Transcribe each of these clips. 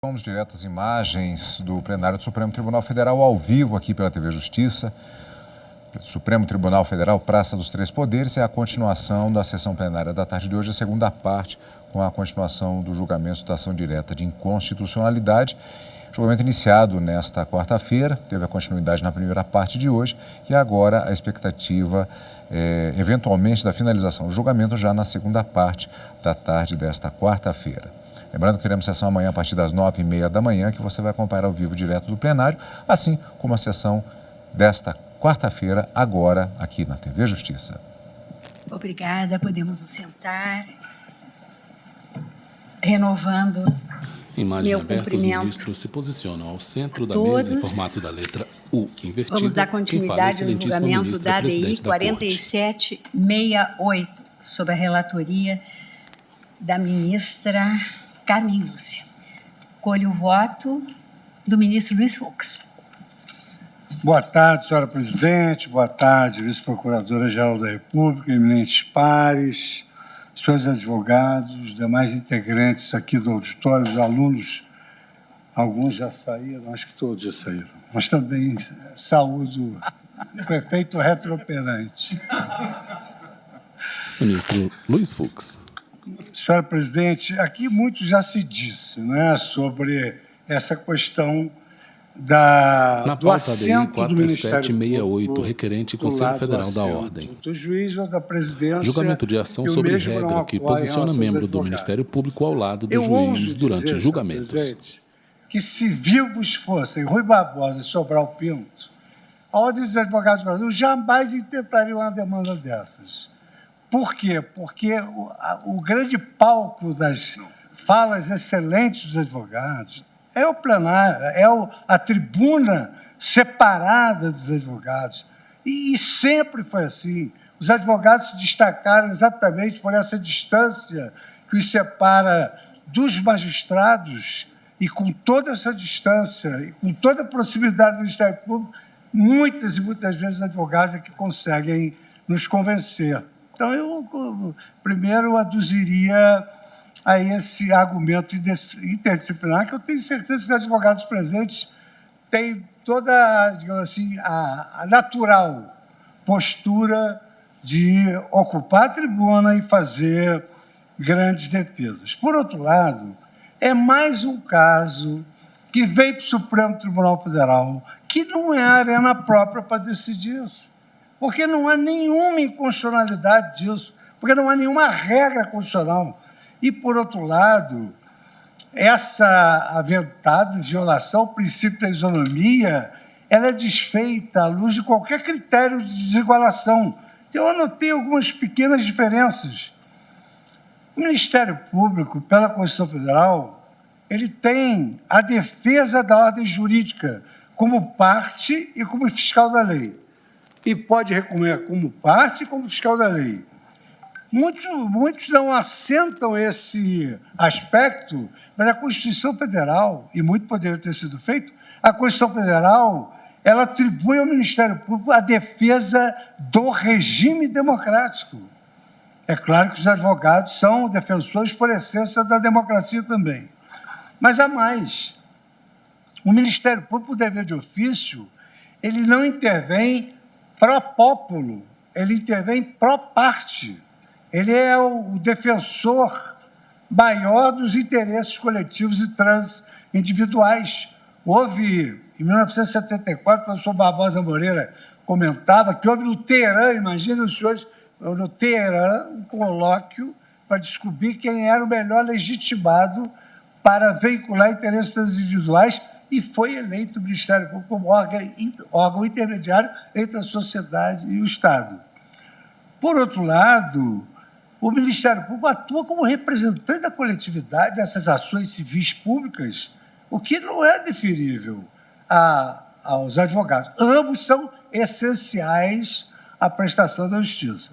Vamos direto às imagens do plenário do Supremo Tribunal Federal ao vivo aqui pela TV Justiça. Supremo Tribunal Federal, Praça dos Três Poderes, é a continuação da sessão plenária da tarde de hoje, a segunda parte, com a continuação do julgamento da ação direta de inconstitucionalidade. Julgamento iniciado nesta quarta-feira, teve a continuidade na primeira parte de hoje e agora a expectativa, eventualmente, da finalização do julgamento já na segunda parte da tarde desta quarta-feira. Lembrando que teremos sessão amanhã a partir das 9h30 da manhã, que você vai acompanhar ao vivo direto do plenário, assim como a sessão desta quarta-feira, agora aqui na TV Justiça. Obrigada, podemos nos sentar. Renovando Imagem meu aberta, os cumprimento ministros se posicionam ao centro da todos. mesa em formato da letra U invertida. Vamos dar Quem fala é a continuidade ao excelentíssima julgamento ministra, da ADI presidente da Corte. 4768, sob a relatoria da ministra Carmen Lúcia. Colho o voto do ministro Luiz Fux. Boa tarde, senhora presidente. Boa tarde, vice-procuradora-geral da República, eminentes pares, senhores advogados, demais integrantes aqui do auditório, os alunos. Alguns já saíram, acho que todos já saíram. Mas também saúdo o efeito retrooperante. Ministro Luiz Fux. Senhora presidente, aqui muito já se disse, né, sobre essa questão Na do pauta ADI assento do Ministério 4768, Público, requerente do Conselho lado Federal da assento Ordem. do juiz ou da presidência. Julgamento de ação e o sobre mesmo não regra que ocorre em posiciona relação aos membro do advogados. Ministério Público ao lado do Eu juiz ouso durante dizer, julgamentos. senhor presidente, que se vivos fossem Rui Barbosa e Sobral Pinto, a Ordem dos Advogados do Brasil jamais intentaria uma demanda dessas. Por quê? Porque o grande palco das falas excelentes dos advogados é o plenário, é a tribuna separada dos advogados. E sempre foi assim. Os advogados se destacaram exatamente por essa distância que os separa dos magistrados, e com toda essa distância, e com toda a proximidade do Ministério Público, muitas e muitas vezes os advogados é que conseguem nos convencer. Então, eu primeiro aduziria a esse argumento interdisciplinar, que eu tenho certeza que os advogados presentes têm toda, digamos assim, a natural postura de ocupar a tribuna e fazer grandes defesas. Por outro lado, é mais um caso que vem para o Supremo Tribunal Federal, que não é a arena própria para decidir isso, porque não há nenhuma inconstitucionalidade disso, porque não há nenhuma regra constitucional. E, por outro lado, essa aventada violação ao princípio da isonomia, ela é desfeita à luz de qualquer critério de desigualação. Então, eu anotei algumas pequenas diferenças. O Ministério Público, pela Constituição Federal, ele tem a defesa da ordem jurídica como parte e como fiscal da lei. E pode recorrer como parte e como fiscal da lei. Muitos não assentam esse aspecto, mas a Constituição Federal, e muito poderia ter sido feito, a Constituição Federal, ela atribui ao Ministério Público a defesa do regime democrático. É claro que os advogados são defensores por essência da democracia também. Mas há mais. O Ministério Público, o dever de ofício, ele não intervém pró populo, ele intervém pró parte. Ele é o defensor maior dos interesses coletivos e transindividuais. Houve, em 1974, o professor Barbosa Moreira comentava que houve no Teherã, imaginem os senhores, no Teherã, um colóquio para descobrir quem era o melhor legitimado para veicular interesses transindividuais, e foi eleito o Ministério Público como órgão intermediário entre a sociedade e o Estado. Por outro lado, o Ministério Público atua como representante da coletividade nessas ações civis públicas, o que não é deferível aos advogados. Ambos são essenciais à prestação da justiça.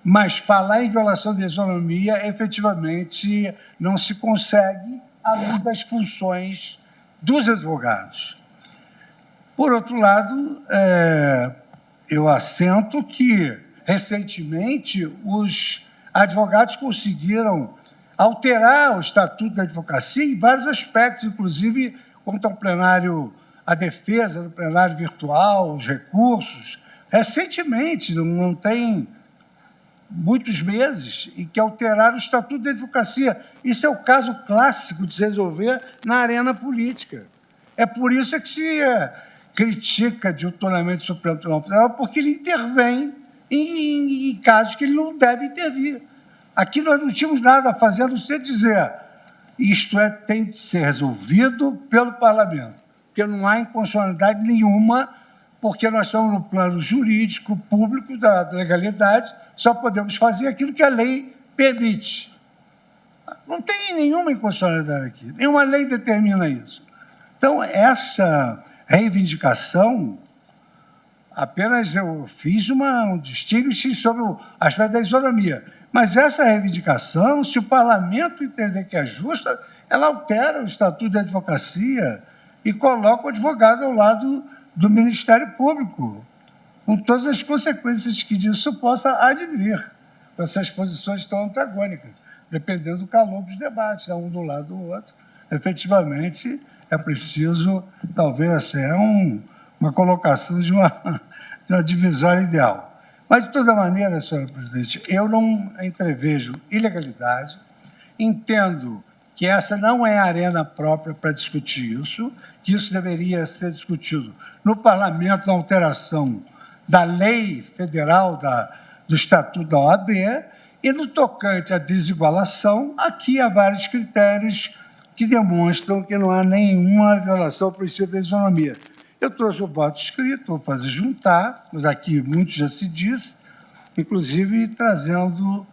Mas falar em violação de isonomia, efetivamente, não se consegue à luz das funções dos advogados. Por outro lado, eu assento que, recentemente, os advogados conseguiram alterar o Estatuto da Advocacia em vários aspectos, inclusive quanto ao plenário, a defesa do plenário virtual, os recursos. Recentemente, não tem muitos meses, em que alteraram o Estatuto da Advocacia. Isso é o caso clássico de se resolver na arena política. É por isso que se critica diuturnamente o Supremo Tribunal Federal, porque ele intervém em casos que ele não deve intervir. Aqui nós não tínhamos nada a fazer, a não ser dizer isto tem de ser resolvido pelo Parlamento, porque não há inconstitucionalidade nenhuma, porque nós estamos no plano jurídico público da legalidade, só podemos fazer aquilo que a lei permite. Não tem nenhuma inconstitucionalidade aqui, nenhuma lei determina isso. Então, essa reivindicação, apenas eu fiz um distingue sobre o aspecto da isonomia, mas essa reivindicação, se o Parlamento entender que é justa, ela altera o Estatuto da Advocacia e coloca o advogado ao lado do Ministério Público, com todas as consequências que disso possa advir, com essas posições tão antagônicas, dependendo do calor dos debates, um do lado do outro. Efetivamente, é preciso, talvez, uma colocação de uma divisória ideal. Mas, de toda maneira, senhora presidente, eu não entrevejo ilegalidade, entendo que essa não é a arena própria para discutir isso, que isso deveria ser discutido no Parlamento, na alteração da lei federal, do Estatuto da OAB, e no tocante à desigualação, aqui há vários critérios que demonstram que não há nenhuma violação ao princípio da isonomia. Eu trouxe o voto escrito, vou fazer juntar, mas aqui muito já se disse, inclusive trazendo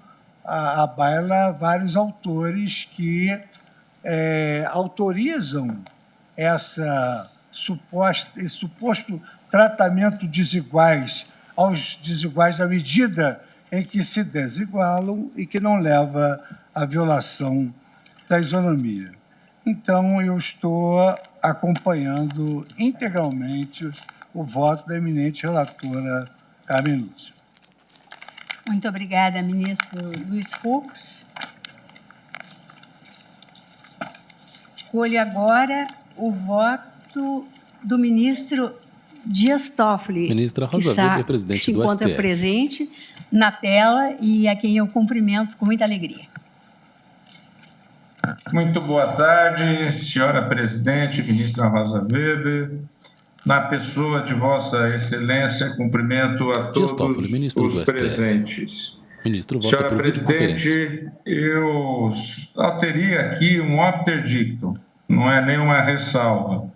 à baila vários autores que autorizam esse suposto tratamento desiguais aos desiguais à medida em que se desigualam e que não leva à violação da isonomia. Então, eu estou acompanhando integralmente o voto da eminente relatora Carmen Lúcia. Muito obrigada, ministro Luiz Fux. Escolho agora o voto do ministro Dias Toffoli, Ministra Rosa Weber, presidente do STF. Que se encontra presente na tela e a quem eu cumprimento com muita alegria. Muito boa tarde, senhora presidente, ministra Rosa Weber. Na pessoa de Vossa Excelência, cumprimento a todos os presentes. Ministro, vota por presidente, eu alterei aqui um opter dictum, não é nenhuma ressalva,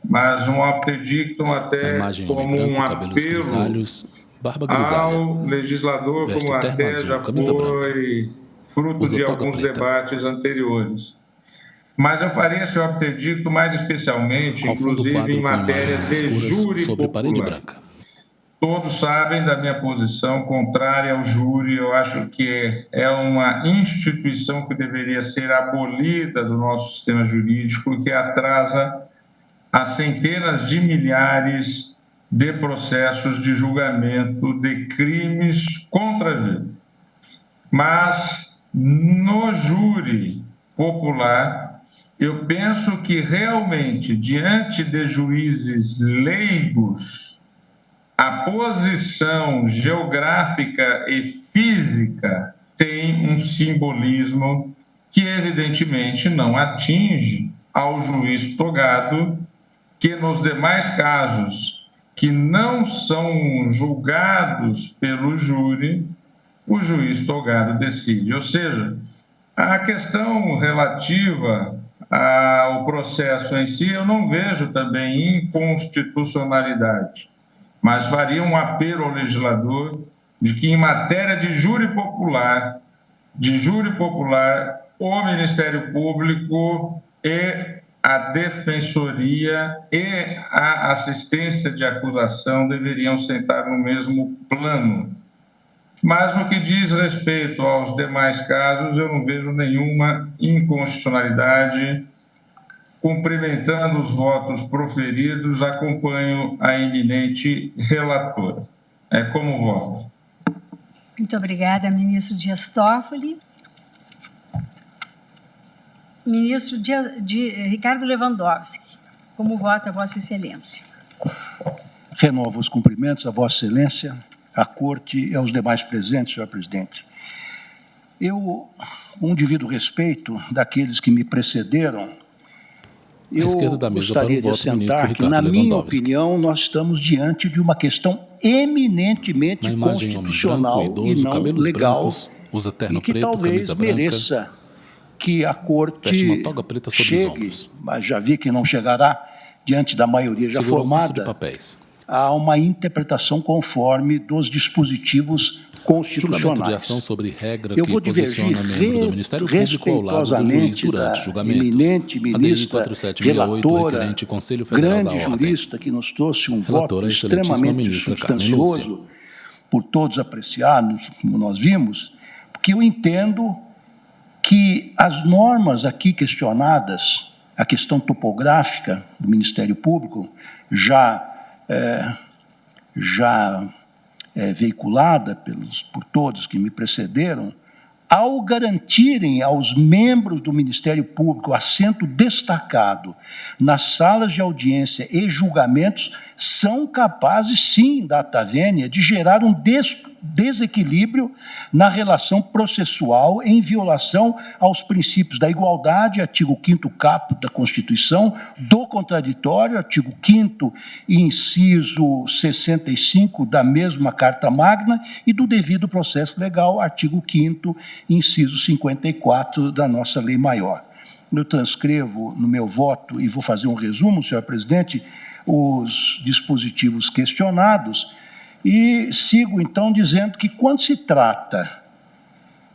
mas um opter dictum até como um apelo ao legislador, como até já foi fruto de alguns debates anteriores. Mas eu faria esse opter dictum mais especialmente, inclusive em matéria de júri popular. Todos sabem da minha posição contrária ao júri. Eu acho que é uma instituição que deveria ser abolida do nosso sistema jurídico, que atrasa as centenas de milhares de processos de julgamento de crimes contra a vida. Mas, no júri popular, eu penso que realmente, diante de juízes leigos, a posição geográfica e física tem um simbolismo que, evidentemente, não atinge ao juiz togado, que nos demais casos que não são julgados pelo júri, o juiz togado decide. Ou seja, a questão relativa ao processo em si, eu não vejo também inconstitucionalidade, mas faria um apelo ao legislador de que, em matéria de júri popular, o Ministério Público e a Defensoria e a assistência de acusação deveriam sentar no mesmo plano. Mas, no que diz respeito aos demais casos, eu não vejo nenhuma inconstitucionalidade. Cumprimentando os votos proferidos, acompanho a eminente relatora. É como voto. Muito obrigada, ministro Dias Toffoli. ministro Ricardo Lewandowski. Como vota Vossa Excelência? Renovo os cumprimentos a Vossa Excelência, à Corte e aos demais presentes, senhor presidente. Eu, com o devido respeito daqueles que me precederam, eu gostaria de assentar que, na minha opinião, nós estamos diante de uma questão eminentemente constitucional e não legal, e que talvez mereça que a Corte chegue, mas já vi que não chegará diante da maioria já formada, a uma interpretação conforme dos dispositivos constitucionais. Eu vou divergir respeitosamente da eminente ministra relatora, grande jurista, que nos trouxe um voto extremamente substancioso, por todos apreciados, como nós vimos, porque eu entendo que as normas aqui questionadas, a questão topográfica do Ministério Público, já veiculada por todos que me precederam, ao garantirem aos membros do Ministério Público assento destacado nas salas de audiência e julgamentos, são capazes, sim, data vênia, de gerar um desequilíbrio na relação processual em violação aos princípios da igualdade, artigo 5º caput da Constituição, do contraditório, artigo 5º, inciso 65 da mesma Carta Magna, e do devido processo legal, artigo 5º, inciso 54 da nossa Lei Maior. Eu transcrevo no meu voto, e vou fazer um resumo, senhor presidente, os dispositivos questionados, e sigo, então, dizendo que, quando se trata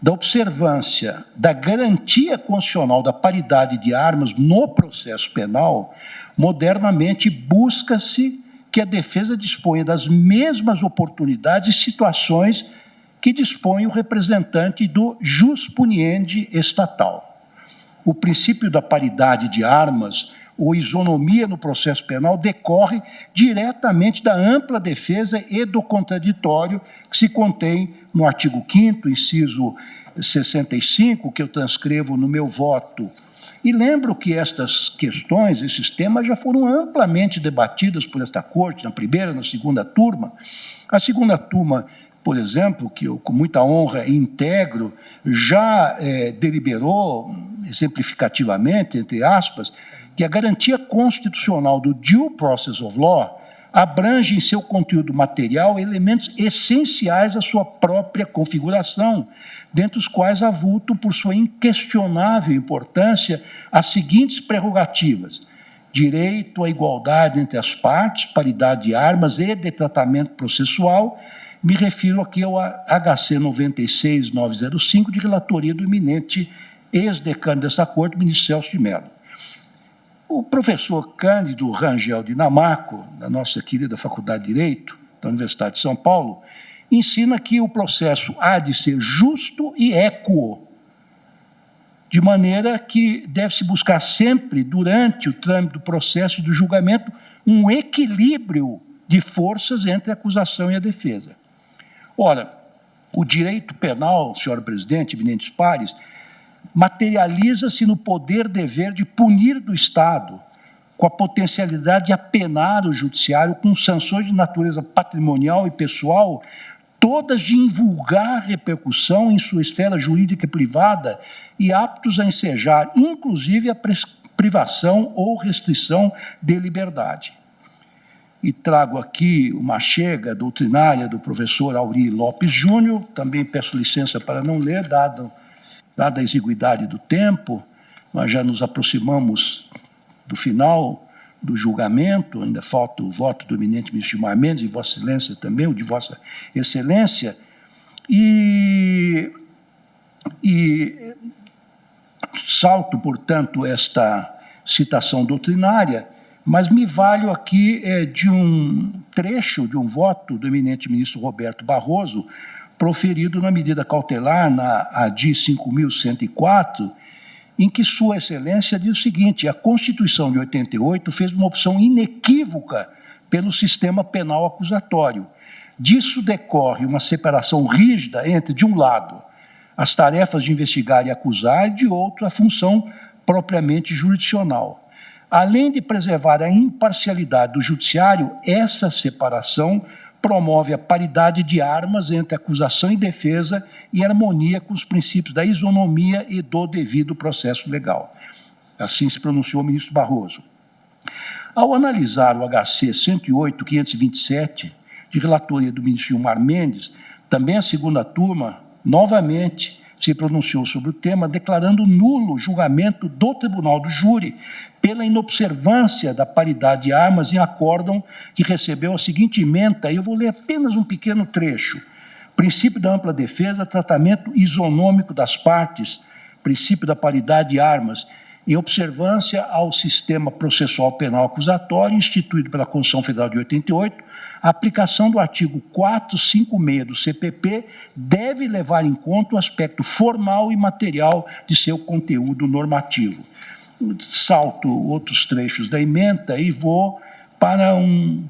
da observância da garantia constitucional da paridade de armas no processo penal, modernamente busca-se que a defesa disponha das mesmas oportunidades e situações que dispõe o representante do jus puniendi estatal. O princípio da paridade de armas ou isonomia no processo penal decorre diretamente da ampla defesa e do contraditório que se contém no artigo 5º, inciso 65, que eu transcrevo no meu voto. E lembro que estas questões, esses temas, já foram amplamente debatidas por esta Corte, na primeira e na segunda turma. A segunda turma, por exemplo, que eu com muita honra integro, já deliberou, exemplificativamente, entre aspas, que a garantia constitucional do due process of law abrange em seu conteúdo material elementos essenciais à sua própria configuração, dentre os quais avultam, por sua inquestionável importância, as seguintes prerrogativas: direito à igualdade entre as partes, paridade de armas e de tratamento processual. Me refiro aqui ao HC 96.905, de relatoria do eminente ex-decano dessa Corte, ministro Celso de Mello. O professor Cândido Rangel de Namaco, da nossa querida Faculdade de Direito, da Universidade de São Paulo, ensina que o processo há de ser justo e equo, de maneira que deve-se buscar sempre, durante o trâmite do processo e do julgamento, um equilíbrio de forças entre a acusação e a defesa. Ora, o direito penal, senhor presidente, eminentes pares, materializa-se no poder-dever de punir do Estado, com a potencialidade de apenar o judiciário com sanções de natureza patrimonial e pessoal, todas de invulgar repercussão em sua esfera jurídica e privada e aptos a ensejar, inclusive, a privação ou restrição de liberdade. E trago aqui uma chega doutrinária do professor Auri Lopes Júnior, também peço licença para não ler, dada a exiguidade do tempo, nós já nos aproximamos do final do julgamento, ainda falta o voto do eminente ministro Gilmar Mendes, e Vossa Excelência também, o de Vossa Excelência, e salto, portanto, esta citação doutrinária, mas me valho aqui de um trecho de um voto do eminente ministro Roberto Barroso, proferido na medida cautelar, na ADI 5.104, em que Sua Excelência diz o seguinte: a Constituição de 88 fez uma opção inequívoca pelo sistema penal acusatório. Disso decorre uma separação rígida entre, de um lado, as tarefas de investigar e acusar, e, de outro, a função propriamente jurisdicional. Além de preservar a imparcialidade do judiciário, essa separação promove a paridade de armas entre acusação e defesa e harmonia com os princípios da isonomia e do devido processo legal. Assim se pronunciou o ministro Barroso. Ao analisar o HC 108.527, de relatoria do ministro Gilmar Mendes, também a segunda turma, novamente, se pronunciou sobre o tema, declarando nulo o julgamento do Tribunal do Júri pela inobservância da paridade de armas em acórdão que recebeu a seguinte ementa, e eu vou ler apenas um pequeno trecho. Princípio da ampla defesa, tratamento isonômico das partes, princípio da paridade de armas, em observância ao sistema processual penal acusatório instituído pela Constituição Federal de 88, a aplicação do artigo 456 do CPP deve levar em conta o aspecto formal e material de seu conteúdo normativo. Salto outros trechos da ementa e vou para um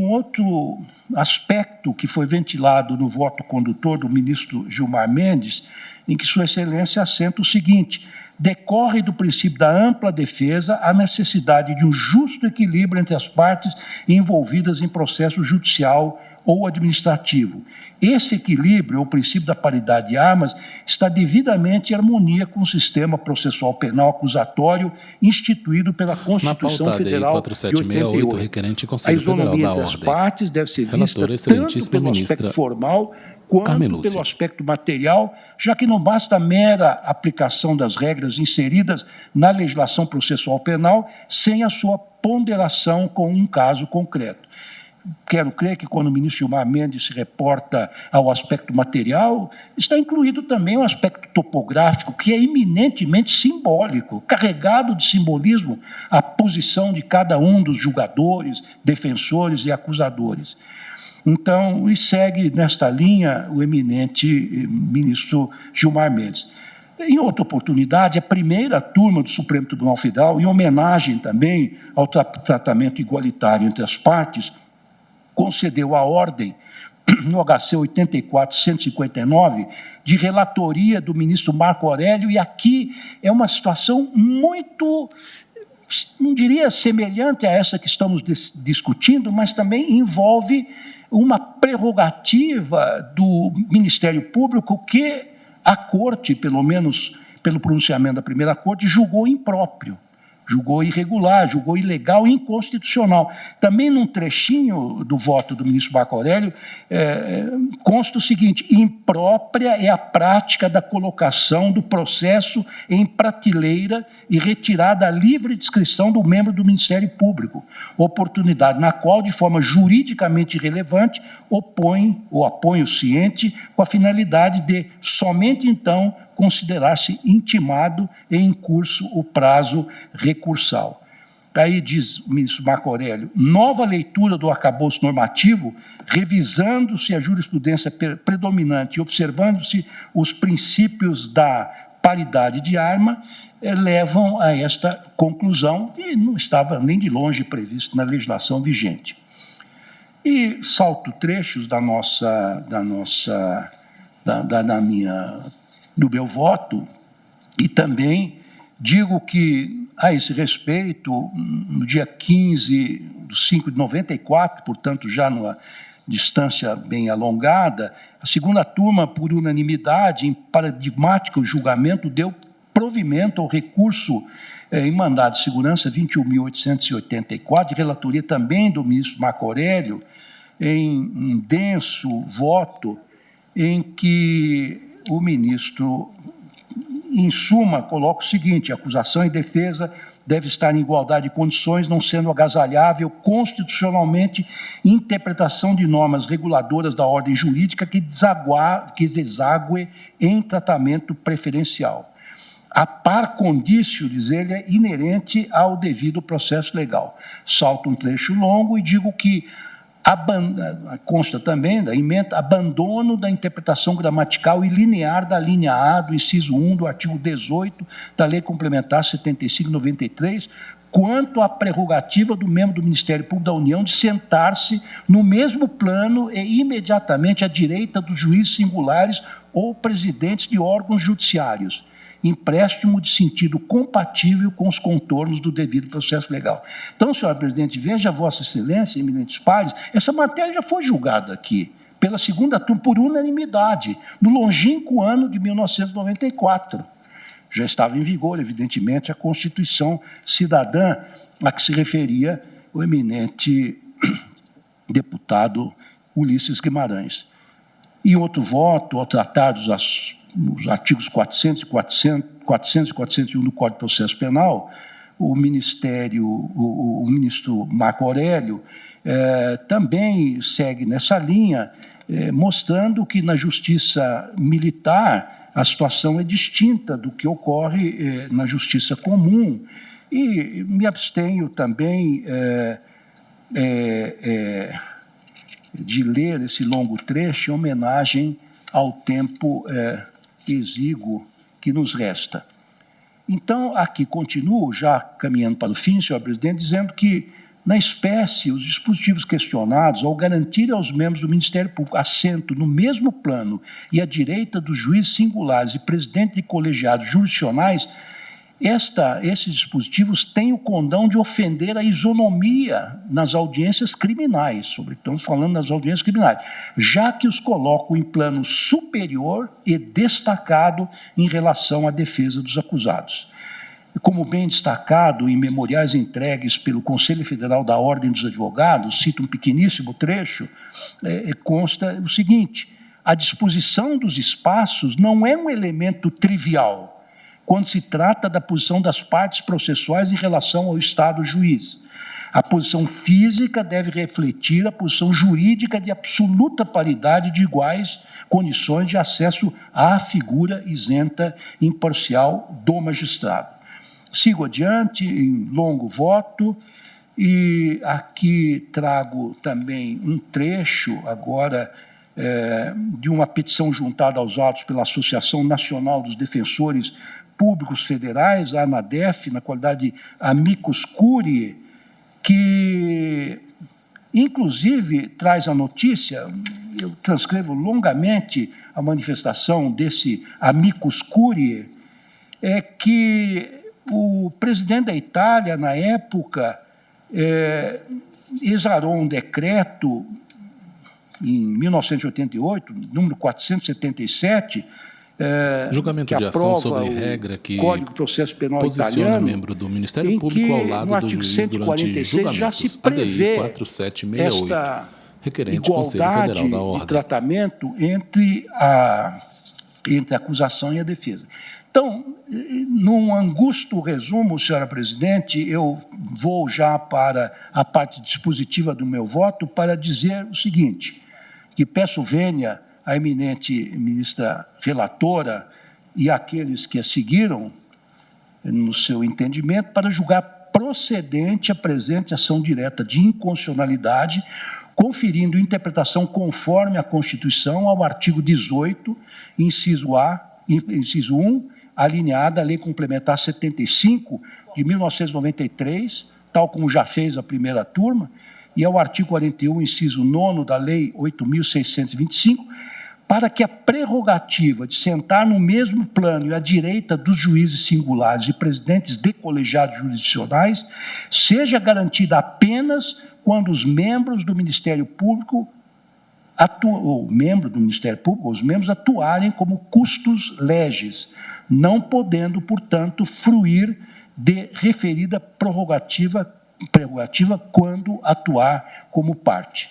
outro aspecto que foi ventilado no voto condutor do ministro Gilmar Mendes, em que Sua Excelência assenta o seguinte: decorre do princípio da ampla defesa a necessidade de um justo equilíbrio entre as partes envolvidas em processo judicial ou administrativo. Esse equilíbrio, o princípio da paridade de armas, está devidamente em harmonia com o sistema processual penal acusatório instituído pela Constituição Federal de 88. Requerente A Conselho Federal isonomia da entre as Ordem. partes deve ser vista tanto pelo aspecto formal quanto pelo aspecto material, já que não basta a mera aplicação das regras inseridas na legislação processual penal sem a sua ponderação com um caso concreto. Quero crer que quando o ministro Gilmar Mendes se reporta ao aspecto material, está incluído também o aspecto topográfico, que é eminentemente simbólico, carregado de simbolismo a posição de cada um dos julgadores, defensores e acusadores. Então, e segue nesta linha o eminente ministro Gilmar Mendes. Em outra oportunidade, a primeira turma do Supremo Tribunal Federal, em homenagem também ao tratamento igualitário entre as partes, concedeu a ordem, no HC 84.159, de relatoria do ministro Marco Aurélio, e aqui é uma situação muito, não diria semelhante a essa que estamos discutindo, mas também envolve uma prerrogativa do Ministério Público que a Corte, pelo menos pelo pronunciamento da primeira Corte, julgou impróprio. Julgou irregular, julgou ilegal e inconstitucional. Também num trechinho do voto do ministro Marco Aurélio, consta o seguinte: imprópria é a prática da colocação do processo em prateleira e retirada à livre discrição do membro do Ministério Público, oportunidade na qual, de forma juridicamente irrelevante, opõe o ciente com a finalidade de, somente então, considerar-se intimado e em curso o prazo recursal. Aí diz o ministro Marco Aurélio: nova leitura do arcabouço normativo, revisando-se a jurisprudência predominante e observando-se os princípios da paridade de arma, levam a esta conclusão, que não estava nem de longe previsto na legislação vigente. E salto trechos do meu voto, e também digo que, a esse respeito, no dia 15/5/94, portanto, já numa distância bem alongada, a segunda turma, por unanimidade, em paradigmático julgamento, deu provimento ao recurso em mandado de segurança 21.884, de relatoria também do ministro Marco Aurélio, em um denso voto, em que o ministro, em suma, coloca o seguinte: acusação e defesa deve estar em igualdade de condições, não sendo agasalhável constitucionalmente interpretação de normas reguladoras da ordem jurídica que desague em tratamento preferencial. A par condicio, diz ele, é inerente ao devido processo legal. Salto um trecho longo e digo que consta também da ementa abandono da interpretação gramatical e linear da linha A do inciso 1 do artigo 18 da Lei Complementar 75/93, quanto à prerrogativa do membro do Ministério Público da União de sentar-se no mesmo plano e imediatamente à direita dos juízes singulares ou presidentes de órgãos judiciários. empréstimo de sentido compatível com os contornos do devido processo legal. Então, senhor presidente, veja Vossa Excelência, eminentes pares, essa matéria já foi julgada aqui, pela segunda turma, por unanimidade, no longínquo ano de 1994. Já estava em vigor, evidentemente, a Constituição Cidadã a que se referia o eminente deputado Ulisses Guimarães. E outro voto, ao tratar os artigos 400 e 401 do Código de Processo Penal, o ministro Marco Aurélio também segue nessa linha, mostrando que na justiça militar a situação é distinta do que ocorre na justiça comum. E me abstenho também de ler esse longo trecho em homenagem ao tempo exíguo que nos resta. Então, aqui continuo, já caminhando para o fim, senhor presidente, dizendo que, na espécie, os dispositivos questionados, ao garantir aos membros do Ministério Público assento no mesmo plano e à direita dos juízes singulares e presidente de colegiados jurisdicionais, esses dispositivos têm o condão de ofender a isonomia nas audiências criminais, estamos falando das audiências criminais, já que os colocam em plano superior e destacado em relação à defesa dos acusados. Como bem destacado em memoriais entregues pelo Conselho Federal da Ordem dos Advogados, cito um pequeníssimo trecho, consta o seguinte: a disposição dos espaços não é um elemento trivial quando se trata da posição das partes processuais em relação ao Estado juiz. A posição física deve refletir a posição jurídica de absoluta paridade de iguais condições de acesso à figura isenta e imparcial do magistrado. Sigo adiante, em longo voto, e aqui trago também um trecho, agora, de uma petição juntada aos autos pela Associação Nacional dos Defensores Públicos Federais, a ANADEF, na qualidade de amicus curiae, que, inclusive, traz a notícia, eu transcrevo longamente a manifestação desse amicus curiae, é que o presidente da Itália, na época, exarou um decreto, em 1988, número 477, julgamento de ação sobre regra que Código de Processo Penal posiciona italiano, membro do Ministério Público ao lado do juiz durante julgamentos. já se prevê ADI 4768, esta requerente Conselho igualdade Federal da Ordem. de tratamento entre a acusação e a defesa. Então, num angusto resumo, senhora presidente, eu vou já para a parte dispositiva do meu voto para dizer o seguinte, que peço vênia à eminente ministra relatora e àqueles que a seguiram no seu entendimento para julgar procedente a presente ação direta de inconstitucionalidade, conferindo interpretação conforme a Constituição ao artigo 18, inciso 1, alinhada à Lei Complementar 75 de 1993, tal como já fez a primeira turma, e ao artigo 41, inciso 9 da Lei 8.625, para que a prerrogativa de sentar no mesmo plano e à direita dos juízes singulares e presidentes de colegiados jurisdicionais seja garantida apenas quando os membros do Ministério Público os membros atuarem como custos legis, não podendo, portanto, fruir de referida prerrogativa quando atuar como parte.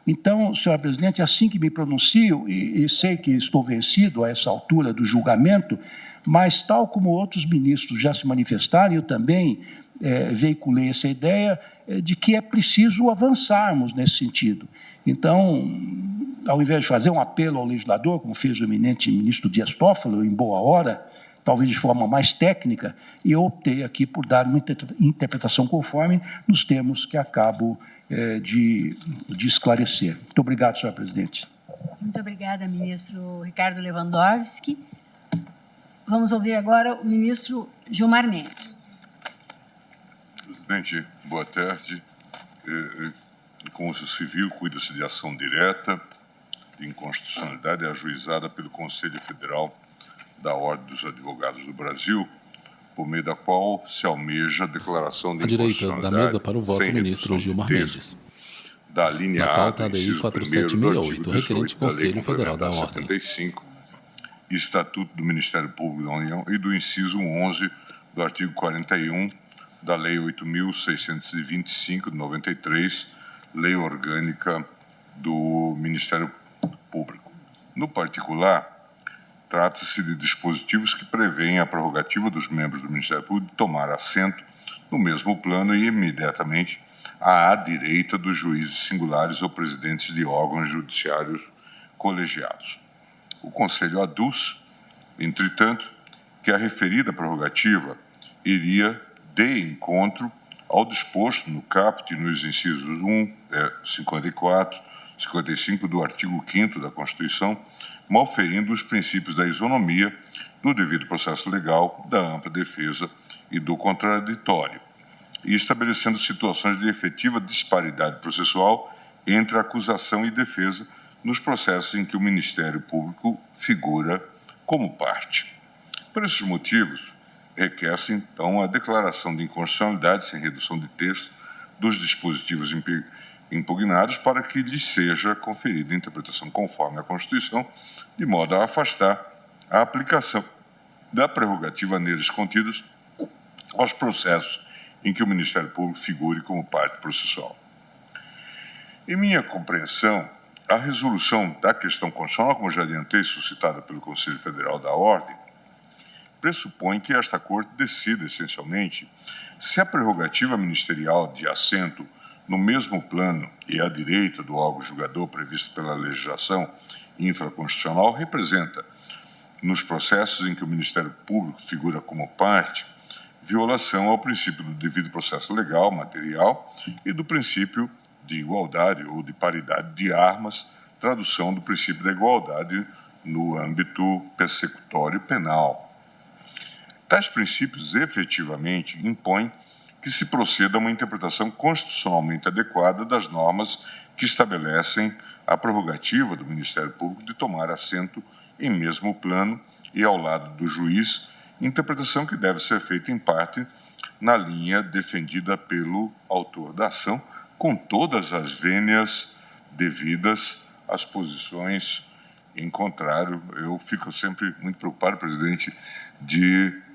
Então, senhora presidente, assim que me pronuncio, e sei que estou vencido a essa altura do julgamento, mas tal como outros ministros já se manifestaram, eu também veiculei essa ideia de que é preciso avançarmos nesse sentido. Então, ao invés de fazer um apelo ao legislador, como fez o eminente ministro Dias Toffoli, em boa hora, talvez de forma mais técnica, eu optei aqui por dar uma interpretação conforme nos termos que acabo de esclarecer. Muito obrigado, senhora presidente. Muito obrigada, ministro Ricardo Lewandowski. Vamos ouvir agora o ministro Gilmar Mendes. Presidente, boa tarde. O Cônsul Civil cuida-se de ação direta de inconstitucionalidade ajuizada pelo Conselho Federal da Ordem dos Advogados do Brasil, por meio da qual se almeja a declaração de à direita da mesa, para o voto, o ministro Gilmar Mendes. Da linha na pauta A do ADI inciso 4768, requerente da Lei Conselho Federal da Complementar Ordem. 75, Estatuto do Ministério Público da União e do inciso 11 do artigo 41 da Lei 8.625, de 93, Lei Orgânica do Ministério Público. No particular, trata-se de dispositivos que prevêem a prerrogativa dos membros do Ministério Público de tomar assento no mesmo plano e imediatamente à direita dos juízes singulares ou presidentes de órgãos judiciários colegiados. O Conselho aduz, entretanto, que a referida prerrogativa iria de encontro ao disposto no caput e nos incisos 1, 54, 55 do artigo 5º da Constituição, malferindo os princípios da isonomia, do devido processo legal, da ampla defesa e do contraditório, e estabelecendo situações de efetiva disparidade processual entre acusação e defesa nos processos em que o Ministério Público figura como parte. Por esses motivos, requer-se, então, a declaração de inconstitucionalidade sem redução de texto dos dispositivos impugnados para que lhes seja conferida interpretação conforme a Constituição, de modo a afastar a aplicação da prerrogativa neles contidas aos processos em que o Ministério Público figure como parte processual. Em minha compreensão, a resolução da questão constitucional, como já adiantei, suscitada pelo Conselho Federal da Ordem, pressupõe que esta Corte decida, essencialmente, se a prerrogativa ministerial de assento no mesmo plano e à direita do órgão julgador prevista pela legislação infraconstitucional representa, nos processos em que o Ministério Público figura como parte, violação ao princípio do devido processo legal, material e do princípio de igualdade ou de paridade de armas, tradução do princípio da igualdade no âmbito persecutório penal. Tais princípios efetivamente impõem que se proceda a uma interpretação constitucionalmente adequada das normas que estabelecem a prerrogativa do Ministério Público de tomar assento em mesmo plano e ao lado do juiz, interpretação que deve ser feita em parte na linha defendida pelo autor da ação, com todas as vênias devidas às posições em contrário. Eu fico sempre muito preocupado, presidente, de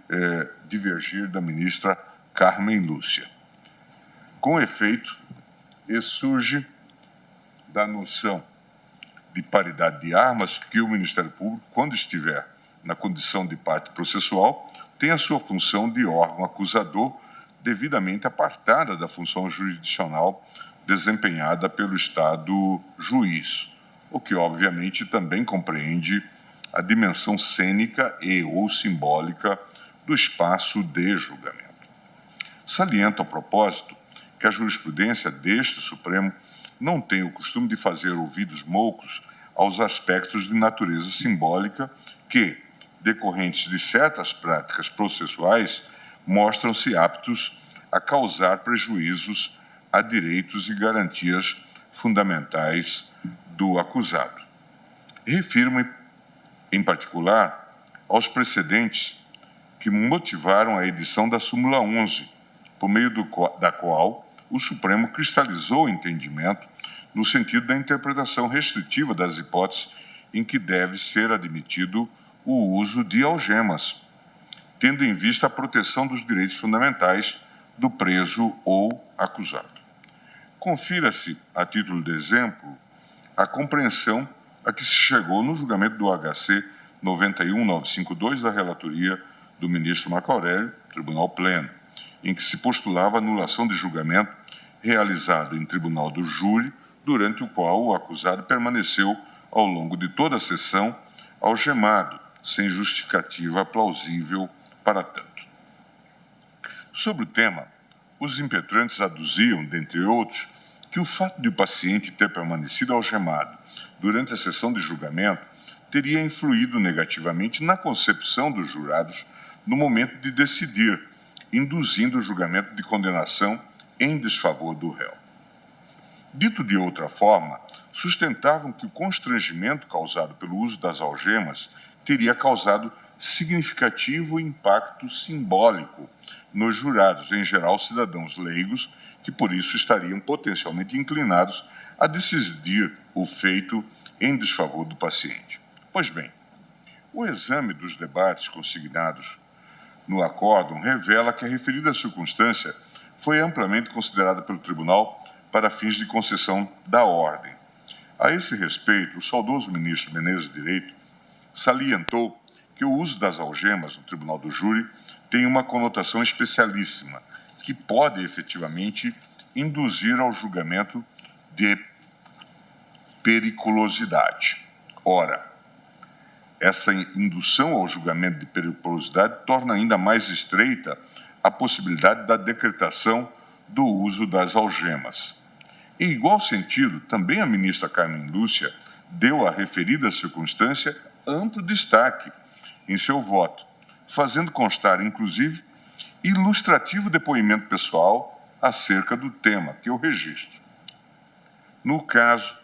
divergir da ministra Carmen Lúcia. Com efeito, surge da noção de paridade de armas que o Ministério Público, quando estiver na condição de parte processual, tem a sua função de órgão acusador devidamente apartada da função jurisdicional desempenhada pelo Estado juiz, o que obviamente também compreende a dimensão cênica e ou simbólica do espaço de julgamento. Saliento, a propósito, que a jurisprudência deste Supremo não tem o costume de fazer ouvidos moucos aos aspectos de natureza simbólica que, decorrentes de certas práticas processuais, mostram-se aptos a causar prejuízos a direitos e garantias fundamentais do acusado. Refiro-me, em particular, aos precedentes que motivaram a edição da súmula 11, por meio da qual o Supremo cristalizou o entendimento no sentido da interpretação restritiva das hipóteses em que deve ser admitido o uso de algemas, tendo em vista a proteção dos direitos fundamentais do preso ou acusado. Confira-se, a título de exemplo, a compreensão a que se chegou no julgamento do HC 91952 da relatoria do ministro Marco Aurélio, Tribunal Pleno, em que se postulava a anulação de julgamento realizado em tribunal do júri, durante o qual o acusado permaneceu ao longo de toda a sessão algemado, sem justificativa plausível para tanto. Sobre o tema, os impetrantes aduziam, dentre outros, que o fato de o paciente ter permanecido algemado durante a sessão de julgamento teria influído negativamente na concepção dos jurados no momento de decidir, induzindo o julgamento de condenação em desfavor do réu. Dito de outra forma, sustentavam que o constrangimento causado pelo uso das algemas teria causado significativo impacto simbólico nos jurados, em geral cidadãos leigos, que por isso estariam potencialmente inclinados a decidir o feito em desfavor do paciente. Pois bem, o exame dos debates consignados no acórdão revela que a referida circunstância foi amplamente considerada pelo tribunal para fins de concessão da ordem. A esse respeito, o saudoso ministro Menezes de Direito salientou que o uso das algemas no tribunal do júri tem uma conotação especialíssima, que pode efetivamente induzir ao julgamento de periculosidade. Ora, essa indução ao julgamento de periculosidade torna ainda mais estreita a possibilidade da decretação do uso das algemas. Em igual sentido, também a ministra Carmen Lúcia deu à referida circunstância amplo destaque em seu voto, fazendo constar, inclusive, ilustrativo depoimento pessoal acerca do tema, que eu registro. No caso,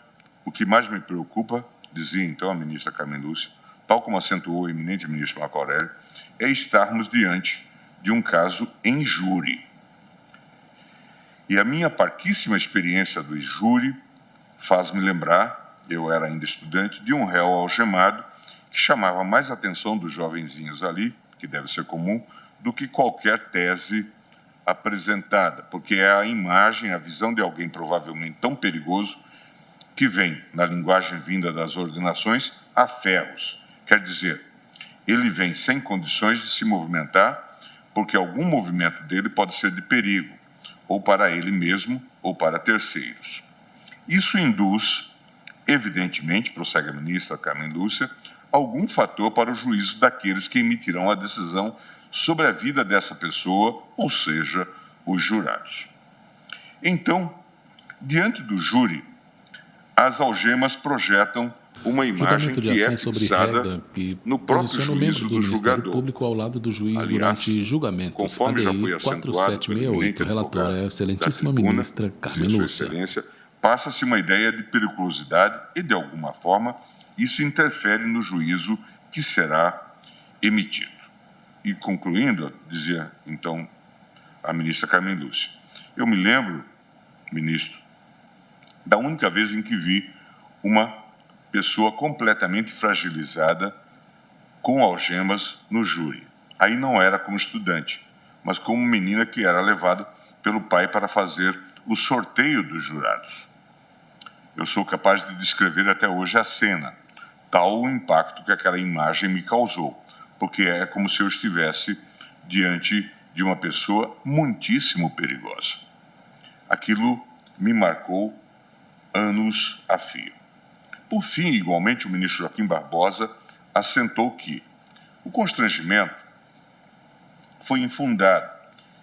o que mais me preocupa, dizia então a ministra Carmen Lúcia, tal como acentuou o eminente ministro Marco Aurélio, é estarmos diante de um caso em júri. E a minha parquíssima experiência do júri faz-me lembrar, eu era ainda estudante, de um réu algemado que chamava mais a atenção dos jovenzinhos ali, que deve ser comum, do que qualquer tese apresentada, porque é a imagem, a visão de alguém provavelmente tão perigoso que vem, na linguagem vinda das ordenações, a ferros. Quer dizer, ele vem sem condições de se movimentar, porque algum movimento dele pode ser de perigo, ou para ele mesmo, ou para terceiros. Isso induz, evidentemente, prossegue a ministra Carmen Lúcia, algum fator para o juízo daqueles que emitirão a decisão sobre a vida dessa pessoa, ou seja, os jurados. Então, diante do júri, as algemas projetam uma imagem que é fixada no próprio juízo do julgador. Público ao lado do juiz. Aliás, durante julgamentos. conforme já foi acentuado pelo eminente Relatora é a excelentíssima tribuna, ministra Carmen Sua Lúcia. Excelência, passa-se uma ideia de periculosidade e, de alguma forma, isso interfere no juízo que será emitido. E concluindo, dizia então a ministra Carmen Lúcia, eu me lembro, ministro, da única vez em que vi uma pessoa completamente fragilizada com algemas no júri. Aí não era como estudante, mas como menina que era levada pelo pai para fazer o sorteio dos jurados. Eu sou capaz de descrever até hoje a cena, tal o impacto que aquela imagem me causou, porque é como se eu estivesse diante de uma pessoa muitíssimo perigosa. Aquilo me marcou anos a fio. Por fim, igualmente, o ministro Joaquim Barbosa assentou que o constrangimento foi infundado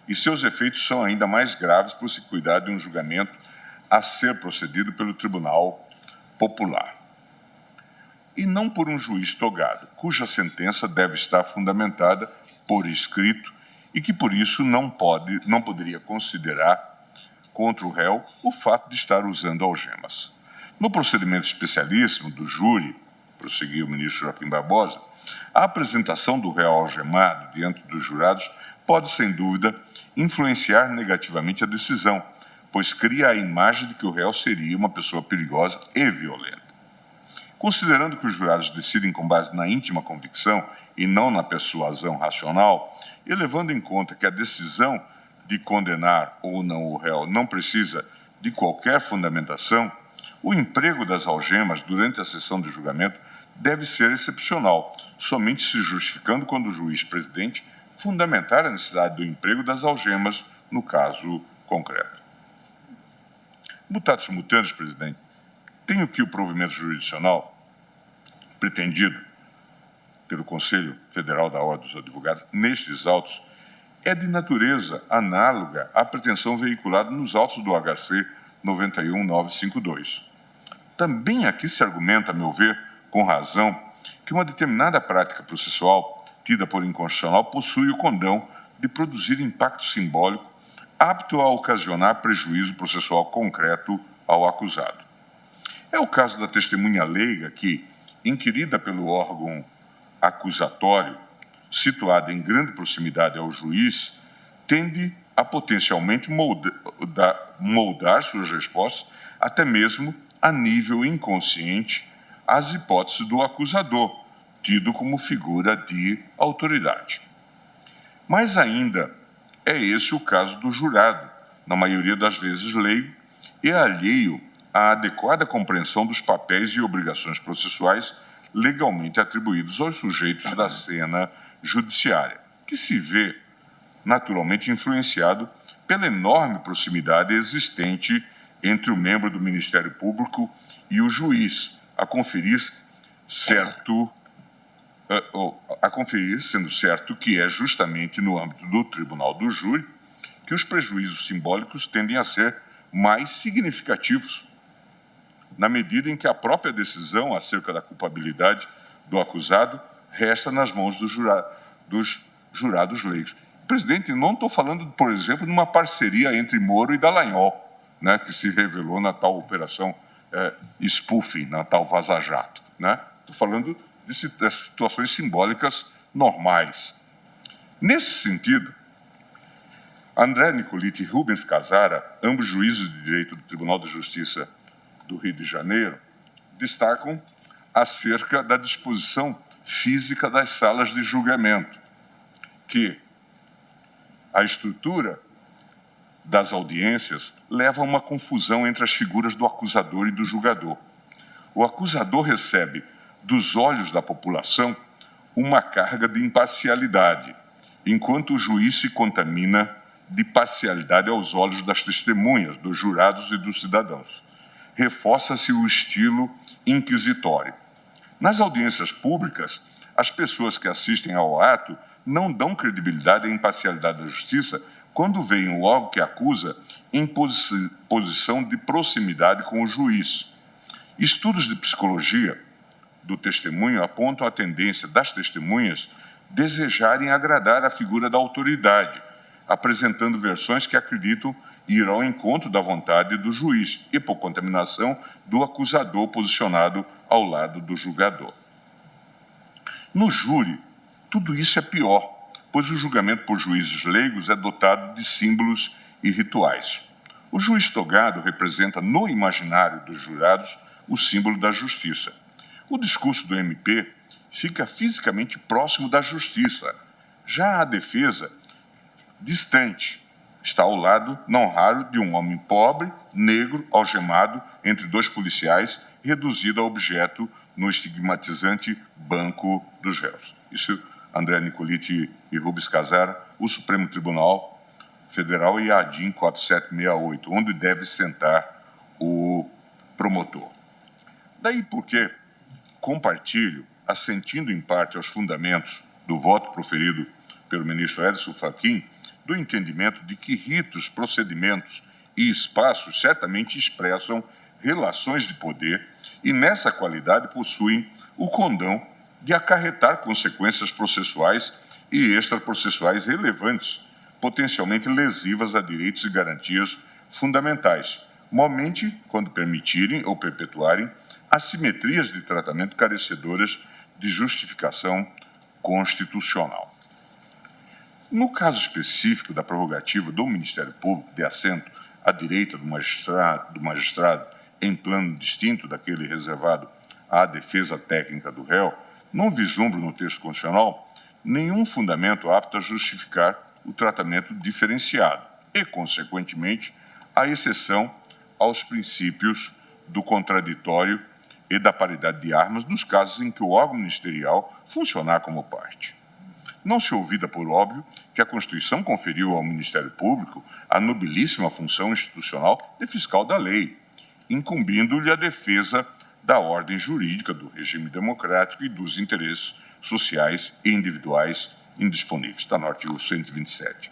e seus efeitos são ainda mais graves por se cuidar de um julgamento a ser procedido pelo Tribunal Popular. E não por um juiz togado, cuja sentença deve estar fundamentada por escrito e que, por isso, não poderia considerar contra o réu o fato de estar usando algemas. No procedimento especialíssimo do júri, prosseguiu o ministro Joaquim Barbosa, a apresentação do réu algemado diante dos jurados pode, sem dúvida, influenciar negativamente a decisão, pois cria a imagem de que o réu seria uma pessoa perigosa e violenta. Considerando que os jurados decidem com base na íntima convicção e não na persuasão racional, e levando em conta que a decisão de condenar ou não o réu não precisa de qualquer fundamentação, o emprego das algemas durante a sessão de julgamento deve ser excepcional, somente se justificando quando o juiz presidente fundamentar a necessidade do emprego das algemas no caso concreto. Mutatis mutandis, presidente, tenho que o provimento jurisdicional pretendido pelo Conselho Federal da Ordem dos Advogados nestes autos é de natureza análoga à pretensão veiculada nos autos do HC 91952. Também aqui se argumenta, a meu ver, com razão, que uma determinada prática processual, tida por inconstitucional, possui o condão de produzir impacto simbólico apto a ocasionar prejuízo processual concreto ao acusado. É o caso da testemunha leiga que, inquirida pelo órgão acusatório situada em grande proximidade ao juiz, tende a potencialmente moldar suas respostas, até mesmo a nível inconsciente, às hipóteses do acusador, tido como figura de autoridade. Mas ainda é esse o caso do jurado, na maioria das vezes leigo e alheio à adequada compreensão dos papéis e obrigações processuais legalmente atribuídos aos sujeitos da cena judiciária, que se vê naturalmente influenciado pela enorme proximidade existente entre o membro do Ministério Público e o juiz, a conferir, sendo certo que é justamente no âmbito do Tribunal do Júri que os prejuízos simbólicos tendem a ser mais significativos, na medida em que a própria decisão acerca da culpabilidade do acusado resta nas mãos dos jurados leigos. Presidente, não estou falando, por exemplo, de uma parceria entre Moro e Dallagnol, né, que se revelou na tal operação spoofing, na tal Vaza Jato. Estou falando de situações simbólicas normais. Nesse sentido, André Nicoliti e Rubens Casara, ambos juízes de direito do Tribunal de Justiça do Rio de Janeiro, destacam acerca da disposição física das salas de julgamento, que a estrutura das audiências leva a uma confusão entre as figuras do acusador e do julgador. O acusador recebe dos olhos da população uma carga de imparcialidade, enquanto o juiz se contamina de parcialidade aos olhos das testemunhas, dos jurados e dos cidadãos. Reforça-se o estilo inquisitório. Nas audiências públicas, as pessoas que assistem ao ato não dão credibilidade à imparcialidade da justiça quando veem o órgão que acusa em posição de proximidade com o juiz. Estudos de psicologia do testemunho apontam a tendência das testemunhas desejarem agradar a figura da autoridade, apresentando versões que acreditam ir ao encontro da vontade do juiz e, por contaminação, do acusador posicionado ao lado do julgador. No júri, tudo isso é pior, pois o julgamento por juízes leigos é dotado de símbolos e rituais. O juiz togado representa no imaginário dos jurados o símbolo da justiça. O discurso do MP fica fisicamente próximo da justiça. Já a defesa, distante, está ao lado, não raro, de um homem pobre, negro, algemado entre dois policiais, reduzido a objeto no estigmatizante banco dos réus. Isso, André Nicoliti e Rubens Casara, o Supremo Tribunal Federal e a ADIM 4768, onde deve sentar o promotor. Daí porque compartilho, assentindo em parte aos fundamentos do voto proferido pelo ministro Edson Fachin, do entendimento de que ritos, procedimentos e espaços certamente expressam relações de poder e, nessa qualidade, possuem o condão de acarretar consequências processuais e extraprocessuais relevantes, potencialmente lesivas a direitos e garantias fundamentais, momente quando permitirem ou perpetuarem assimetrias de tratamento carecedoras de justificação constitucional. No caso específico da prerrogativa do Ministério Público de assento à direita do magistrado em plano distinto daquele reservado à defesa técnica do réu, não vislumbro no texto constitucional nenhum fundamento apto a justificar o tratamento diferenciado e, consequentemente, a exceção aos princípios do contraditório e da paridade de armas nos casos em que o órgão ministerial funcionar como parte. Não se ouvida por óbvio que a Constituição conferiu ao Ministério Público a nobilíssima função institucional de fiscal da lei, incumbindo-lhe a defesa da ordem jurídica, do regime democrático e dos interesses sociais e individuais indisponíveis. Está no artigo 127.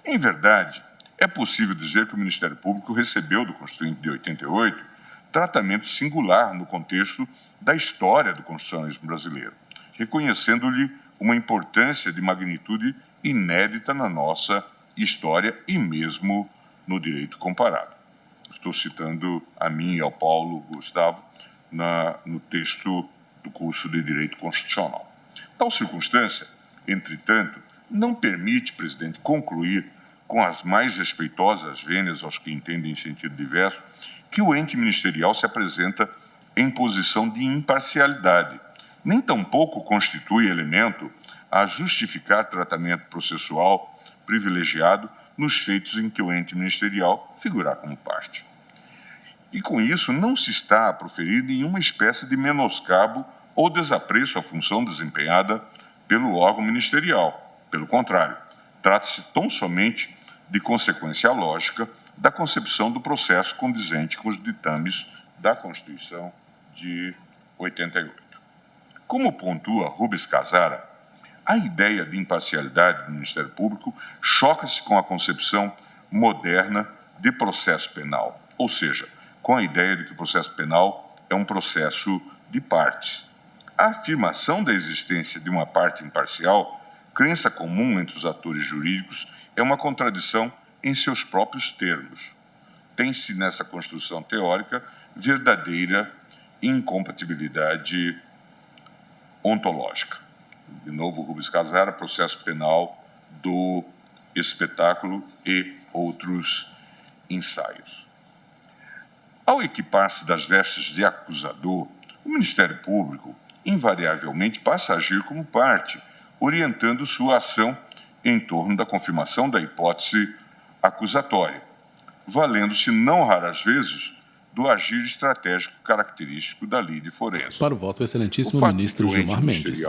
Em verdade, é possível dizer que o Ministério Público recebeu do Constituinte de 88 tratamento singular no contexto da história do constitucionalismo brasileiro, reconhecendo-lhe uma importância de magnitude inédita na nossa história e mesmo no direito comparado. Estou citando a mim e ao Paulo Gustavo no texto do curso de Direito Constitucional. Tal circunstância entretanto, não permite, presidente, concluir com as mais respeitosas vênias aos que entendem em sentido diverso, que o ente ministerial se apresenta em posição de imparcialidade, nem tampouco constitui elemento a justificar tratamento processual privilegiado nos feitos em que o ente ministerial figurar como parte. E com isso não se está a proferir nenhuma espécie de menoscabo ou desapreço à função desempenhada pelo órgão ministerial. Pelo contrário, trata-se tão somente de consequência lógica da concepção do processo condizente com os ditames da Constituição de 88. Como pontua Rubens Casara, a ideia de imparcialidade do Ministério Público choca-se com a concepção moderna de processo penal, ou seja, com a ideia de que o processo penal é um processo de partes. A afirmação da existência de uma parte imparcial, crença comum entre os atores jurídicos, é uma contradição em seus próprios termos. Tem-se nessa construção teórica verdadeira incompatibilidade ontológica. De novo, Rubens Casara, Processo Penal do Espetáculo e outros ensaios. Ao equipar-se das vestes de acusador, o Ministério Público invariavelmente passa a agir como parte, orientando sua ação em torno da confirmação da hipótese acusatória, valendo-se não raras vezes do agir estratégico característico da lide forense. Para o voto, o excelentíssimo ministro Gilmar Mendes.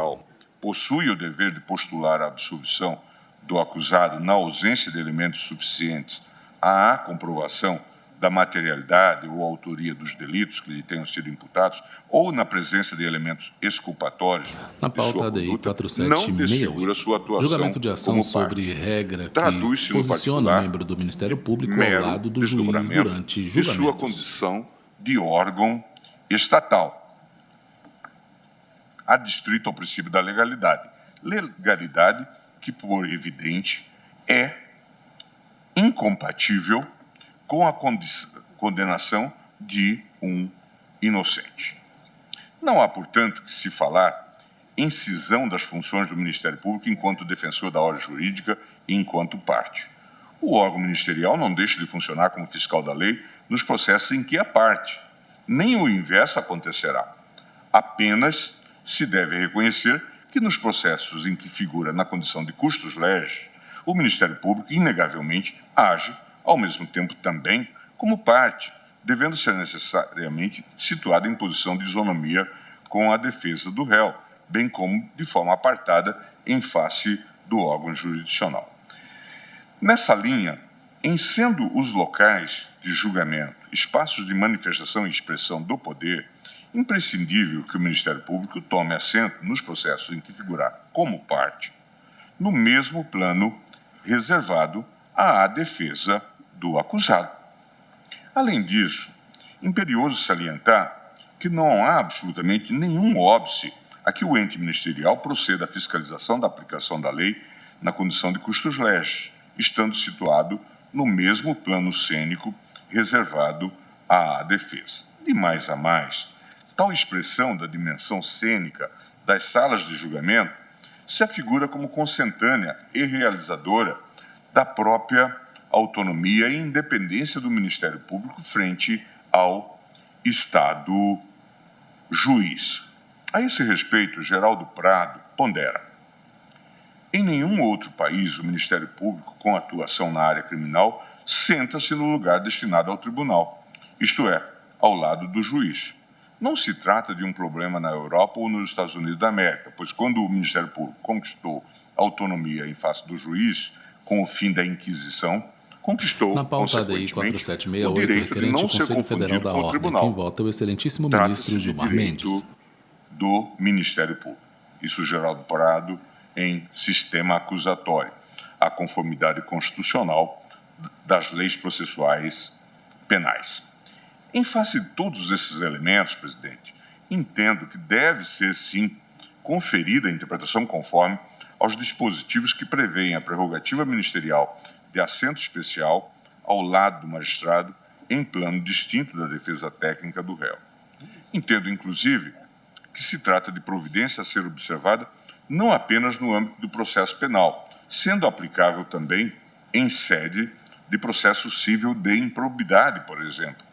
Possui o dever de postular a absolvição do acusado na ausência de elementos suficientes à comprovação da materialidade ou autoria dos delitos que lhe tenham sido imputados, ou na presença de elementos exculpatórios. Na pauta ADI 4768, julgamento de ação sobre regra que posiciona o membro do Ministério Público ao lado do juiz durante julgamentos. De sua condição de órgão estatal, adstrito ao princípio da legalidade. Legalidade que, por evidente, é incompatível com a condenação de um inocente. Não há, portanto, que se falar em cisão das funções do Ministério Público enquanto defensor da ordem jurídica e enquanto parte. O órgão ministerial não deixa de funcionar como fiscal da lei nos processos em que é parte. Nem o inverso acontecerá. Apenas se deve reconhecer que nos processos em que figura na condição de custos legis, o Ministério Público, inegavelmente, age, ao mesmo tempo também, como parte, devendo ser necessariamente situado em posição de isonomia com a defesa do réu, bem como de forma apartada em face do órgão jurisdicional. Nessa linha, em sendo os locais de julgamento espaços de manifestação e expressão do poder, imprescindível que o Ministério Público tome assento nos processos em que figurar como parte, no mesmo plano reservado à defesa do acusado. Além disso, imperioso salientar que não há absolutamente nenhum óbice a que o ente ministerial proceda à fiscalização da aplicação da lei na condição de custos legis, estando situado no mesmo plano cênico reservado à defesa. De mais a mais, tal expressão da dimensão cênica das salas de julgamento se afigura como consentânea e realizadora da própria autonomia e independência do Ministério Público frente ao Estado juiz. A esse respeito, Geraldo Prado pondera: em nenhum outro país o Ministério Público, com atuação na área criminal, senta-se no lugar destinado ao tribunal, isto é, ao lado do juiz. Não se trata de um problema na Europa ou nos Estados Unidos da América, pois quando o Ministério Público conquistou autonomia em face do juiz, com o fim da Inquisição, conquistou, na pauta ADI 4768, requerente ao Conselho Federal da Ordem, quem vota é o excelentíssimo ministro Gilmar Mendes. Do Ministério Público. Isso, Geraldo Prado, em sistema acusatório, a conformidade constitucional das leis processuais penais. Em face de todos esses elementos, presidente, entendo que deve ser, sim, conferida a interpretação conforme aos dispositivos que prevêem a prerrogativa ministerial de assento especial ao lado do magistrado em plano distinto da defesa técnica do réu. Entendo, inclusive, que se trata de providência a ser observada não apenas no âmbito do processo penal, sendo aplicável também em sede de processo civil de improbidade, por exemplo,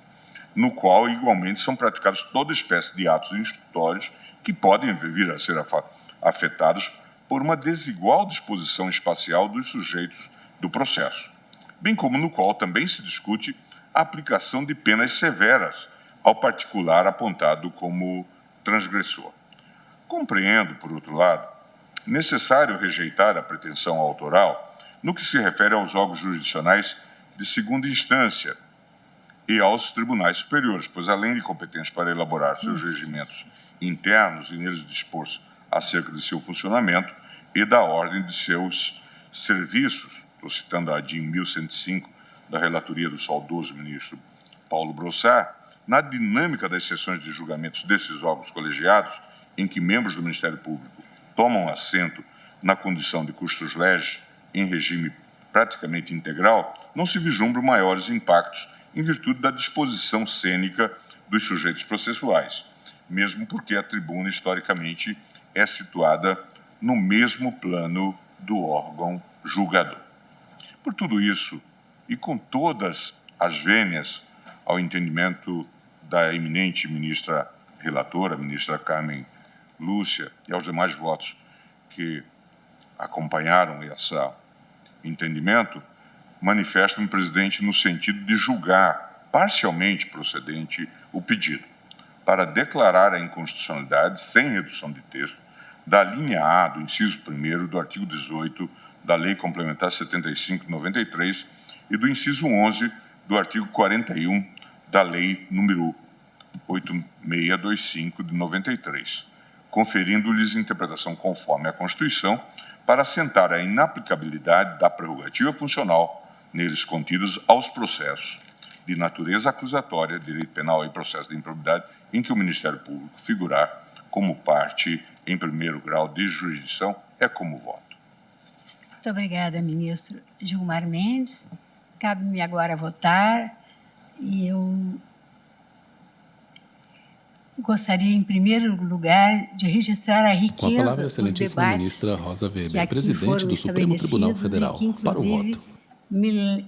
no qual igualmente são praticados toda espécie de atos instrutórios que podem vir a ser afetados por uma desigual disposição espacial dos sujeitos do processo, bem como no qual também se discute a aplicação de penas severas ao particular apontado como transgressor. Compreendo, por outro lado, necessário rejeitar a pretensão autoral no que se refere aos órgãos jurisdicionais de segunda instância e aos tribunais superiores, pois, além de competentes para elaborar seus regimentos internos e neles dispor-se acerca de seu funcionamento e da ordem de seus serviços, estou citando a DIN 1105, da relatoria do saudoso ministro Paulo Brossard, na dinâmica das sessões de julgamentos desses órgãos colegiados, em que membros do Ministério Público tomam assento na condição de custos legis em regime praticamente integral, não se vislumbram maiores impactos em virtude da disposição cênica dos sujeitos processuais, mesmo porque a tribuna, historicamente, é situada no mesmo plano do órgão julgador. Por tudo isso, e com todas as vênias ao entendimento da eminente ministra relatora, a ministra Carmen Lúcia, e aos demais votos que acompanharam esse entendimento, manifesto-me, presidente, no sentido de julgar parcialmente procedente o pedido para declarar a inconstitucionalidade, sem redução de texto, da linha A do inciso 1º do artigo 18 da Lei Complementar 75 de 93 e do inciso 11 do artigo 41 da Lei número 8625 de 93, conferindo-lhes interpretação conforme a Constituição para assentar a inaplicabilidade da prerrogativa funcional neles contidos aos processos de natureza acusatória, direito penal e processo de improbidade, em que o Ministério Público figurar como parte em primeiro grau de jurisdição, é como voto. Muito obrigada, ministro Gilmar Mendes. Cabe-me agora votar e eu gostaria, em primeiro lugar, de registrar a riqueza Com a palavra, a dos excelentíssima debates ministra Rosa que Weber, aqui presidente foram do Supremo Tribunal Federal, estabelecidos e que, para o inclusive, voto.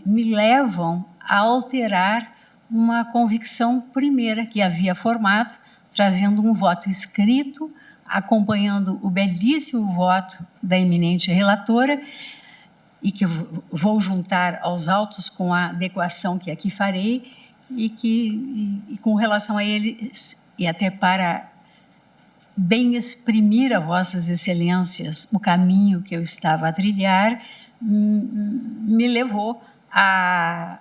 me levam a alterar uma convicção primeira que havia formado, trazendo um voto escrito, acompanhando o belíssimo voto da eminente relatora, e que vou juntar aos autos com a adequação que aqui farei, e com relação a eles, e até para bem exprimir a vossas excelências o caminho que eu estava a trilhar, me levou à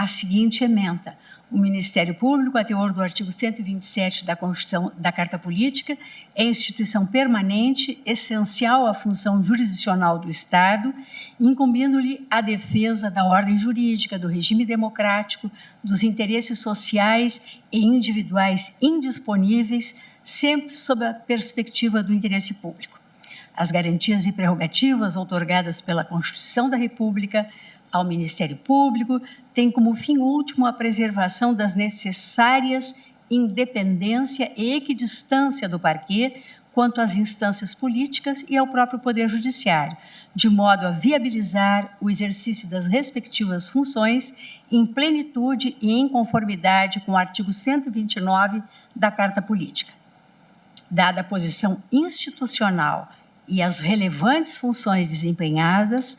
seguinte ementa. O Ministério Público, a teor do artigo 127 da Constituição da Carta Política, é instituição permanente, essencial à função jurisdicional do Estado, incumbindo-lhe a defesa da ordem jurídica, do regime democrático, dos interesses sociais e individuais indisponíveis, sempre sob a perspectiva do interesse público. As garantias e prerrogativas outorgadas pela Constituição da República ao Ministério Público têm como fim último a preservação das necessárias independência e equidistância do parquê quanto às instâncias políticas e ao próprio Poder Judiciário, de modo a viabilizar o exercício das respectivas funções em plenitude e em conformidade com o artigo 129 da Carta Política. Dada a posição institucional e as relevantes funções desempenhadas,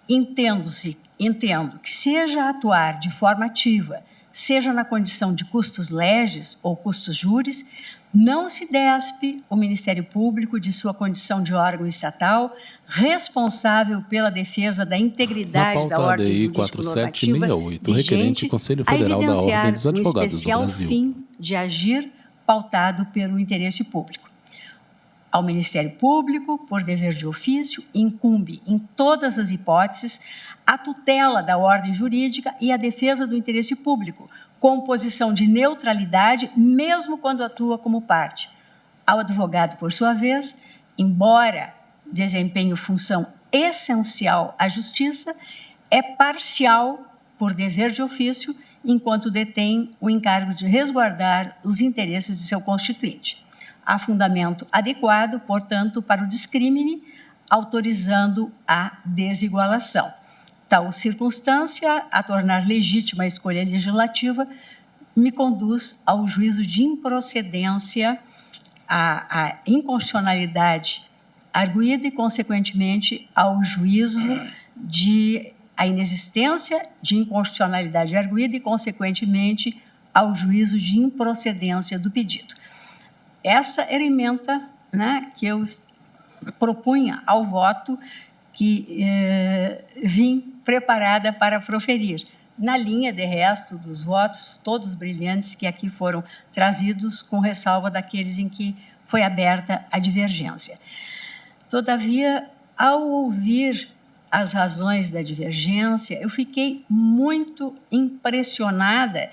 entendo que seja atuar de forma ativa, seja na condição de custos legis ou custos juris, não se despe o Ministério Público de sua condição de órgão estatal responsável pela defesa da integridade da ordem jurídico-normativa requerente Conselho Federal da Ordem dos Advogados do Brasil. Fim de agir pautado pelo interesse público. Ao Ministério Público, por dever de ofício, incumbe, em todas as hipóteses, a tutela da ordem jurídica e a defesa do interesse público, com posição de neutralidade, mesmo quando atua como parte. Ao advogado, por sua vez, embora desempenhe função essencial à justiça, é parcial, por dever de ofício, enquanto detém o encargo de resguardar os interesses de seu constituinte. há fundamento adequado, portanto, para o discrímine, autorizando a desigualação. Tal circunstância, a tornar legítima a escolha legislativa, me conduz ao juízo de improcedência, à inconstitucionalidade arguída e, consequentemente, ao juízo de a inexistência de inconstitucionalidade arguída e, consequentemente, ao juízo de improcedência do pedido. Essa era a ementa, né, que eu propunha ao voto que vim preparada para proferir, na linha, de resto, dos votos, todos brilhantes que aqui foram trazidos, com ressalva daqueles em que foi aberta a divergência. Todavia, ao ouvir as razões da divergência, eu fiquei muito impressionada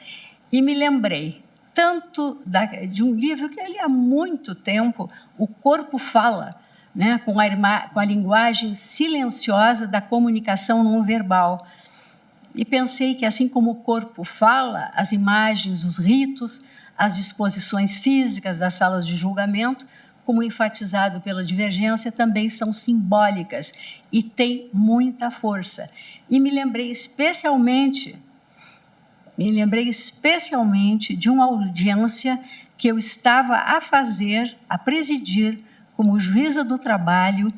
e me lembrei tanto de um livro que eu li há muito tempo, O Corpo Fala, né, com a linguagem silenciosa da comunicação não verbal. E pensei que, assim como o corpo fala, as imagens, os ritos, as disposições físicas das salas de julgamento, como enfatizado pela divergência, também são simbólicas e têm muita força. E me lembrei especialmente de uma audiência que eu estava a presidir como juíza do trabalho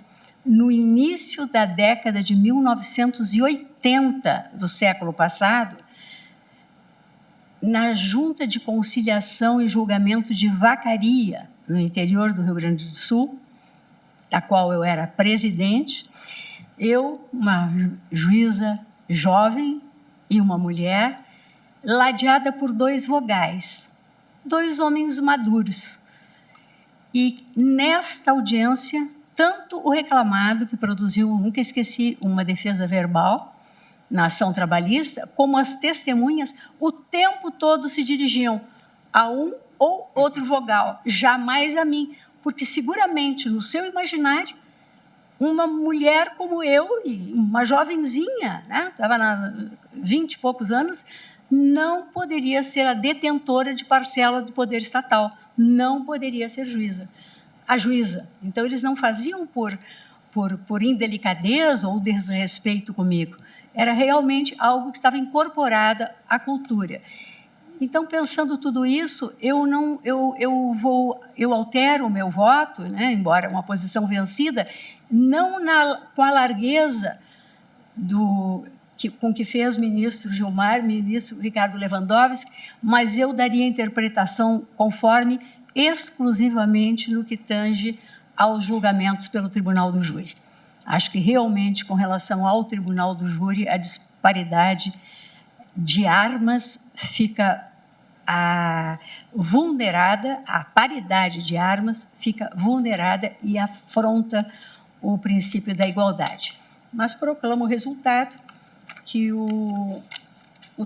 no início da década de 1980 do século passado, na Junta de Conciliação e Julgamento de Vacaria, no interior do Rio Grande do Sul, da qual eu era presidente. Eu, uma juíza jovem e uma mulher, ladeada por 2 vogais, 2 homens maduros. E nesta audiência, tanto o reclamado, que produziu, nunca esqueci, uma defesa verbal na ação trabalhista, como as testemunhas, o tempo todo se dirigiam a um ou outro vogal, jamais a mim, porque seguramente no seu imaginário, uma mulher como eu, e uma jovenzinha, né, estava na 20 e poucos anos, não poderia ser a detentora de parcela do poder estatal, não poderia ser a juíza. Então, eles não faziam por indelicadeza ou desrespeito comigo. Era realmente algo que estava incorporado à cultura. Então, pensando tudo isso, eu altero o meu voto, né, embora uma posição vencida, não com a largueza com que fez o ministro Gilmar, o ministro Ricardo Lewandowski, mas eu daria interpretação conforme exclusivamente no que tange aos julgamentos pelo Tribunal do Júri. Acho que realmente, com relação ao Tribunal do Júri, a disparidade de armas fica vulnerada, a paridade de armas fica vulnerada e afronta o princípio da igualdade. Mas proclamo o resultado que o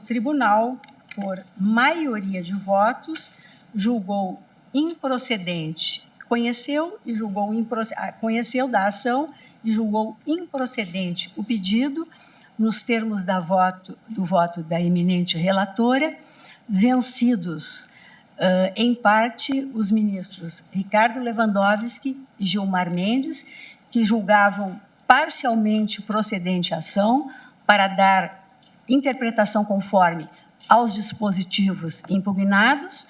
tribunal, por maioria de votos, julgou improcedente, conheceu da ação e julgou improcedente o pedido, nos termos do voto da eminente relatora, vencidos, em parte, os ministros Ricardo Lewandowski e Gilmar Mendes, que julgavam parcialmente procedente a ação para dar interpretação conforme aos dispositivos impugnados,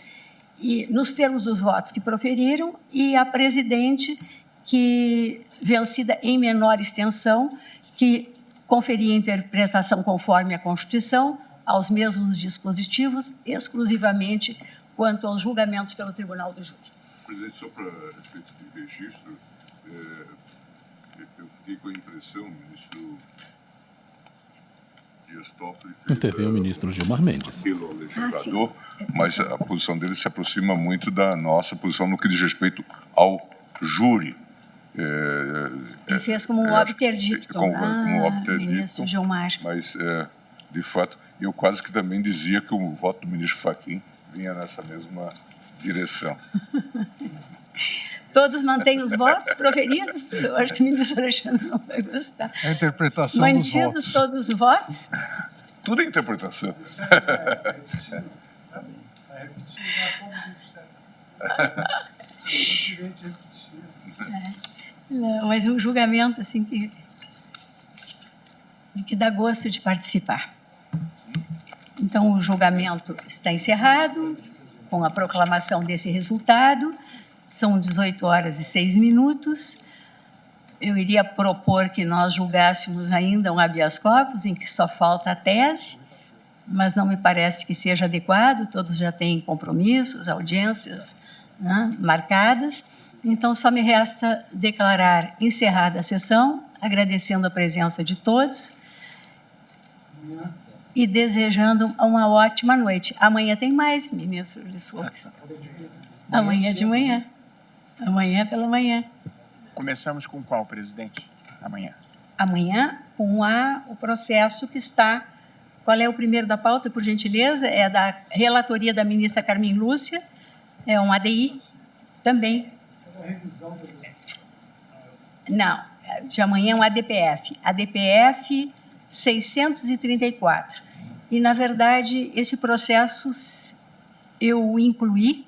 e nos termos dos votos que proferiram, e a presidente, que, vencida em menor extensão, que conferia interpretação conforme a Constituição, aos mesmos dispositivos, exclusivamente quanto aos julgamentos pelo Tribunal do Júri. Presidente, só para efeito de registro, eu fiquei com a impressão, ministro Dias Toffoli fez interveio o ministro Gilmar Mendes. Pelo legislador, mas a posição dele se aproxima muito da nossa posição no que diz respeito ao júri. Ele fez como um obter dictum, ministro Gilmar. Mas, de fato, eu quase que também dizia que o voto do ministro Fachin vinha nessa mesma direção. Todos mantêm os votos proferidos? Eu acho que o ministro Alexandre não vai gostar. A interpretação Mantidos dos votos. todos os votos? Tudo é interpretação. Não, mas é um julgamento assim que dá gosto de participar. Então, o julgamento está encerrado com a proclamação desse resultado. São 18h06. Eu iria propor que nós julgássemos ainda um habeas corpus, em que só falta a tese, mas não me parece que seja adequado, todos já têm compromissos, audiências, né, marcadas. Então, só me resta declarar encerrada a sessão, agradecendo a presença de todos e desejando uma ótima noite. Amanhã tem mais, ministro Luiz Fux. Amanhã de manhã. Amanhã pela manhã. Começamos com qual, presidente? Amanhã. Amanhã, com o processo que está... Qual é o primeiro da pauta, por gentileza? É da relatoria da ministra Carmen Lúcia. É um ADI também. Não, de amanhã é um ADPF. ADPF 634. E, na verdade, esse processo eu o incluí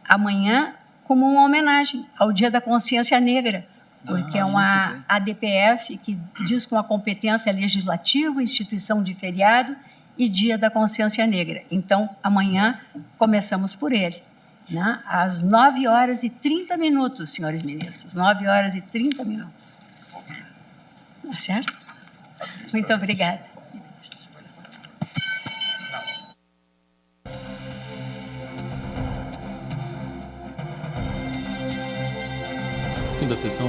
amanhã como uma homenagem ao Dia da Consciência Negra, porque é uma ADPF que diz com a competência legislativa, instituição de feriado e Dia da Consciência Negra. Então, amanhã começamos por ele, né? Às 9h30, senhores ministros, 9h30. Tá certo? Muito obrigada. Fim da sessão.